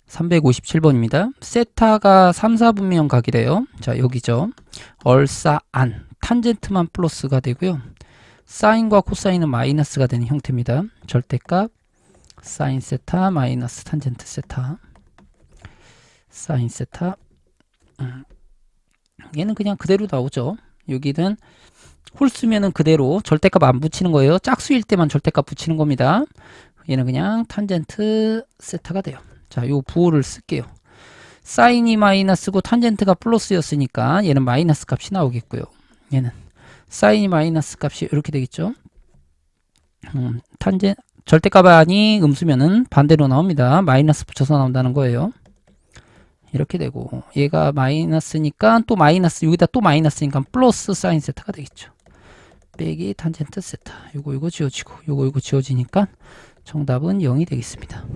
357번입니다. 세타가 3, 4분면 각이래요. 자, 여기죠. 얼싸 안 탄젠트만 플러스가 되고요. 사인과 코사인은 마이너스가 되는 형태입니다. 절대값 사인 세타 마이너스 탄젠트 세타. 사인 세타. 얘는 그냥 그대로 나오죠. 여기는 홀수면은 그대로 절대값 안 붙이는 거예요. 짝수일 때만 절대값 붙이는 겁니다. 얘는 그냥 탄젠트 세타가 돼요. 자, 요 부호를 쓸게요. 사인이 마이너스고 탄젠트가 플러스였으니까 얘는 마이너스 값이 나오겠고요. 얘는 사인이 마이너스 값이 이렇게 되겠죠. 절대값이 음수면은 반대로 나옵니다. 마이너스 붙여서 나온다는 거예요. 이렇게 되고 얘가 마이너스니까 또 마이너스, 여기다 또 마이너스니까 플러스 사인 세타가 되겠죠. 빼기 탄젠트 세타. 요거 지워지고 요거 지워지니까 정답은 0이 되겠습니다.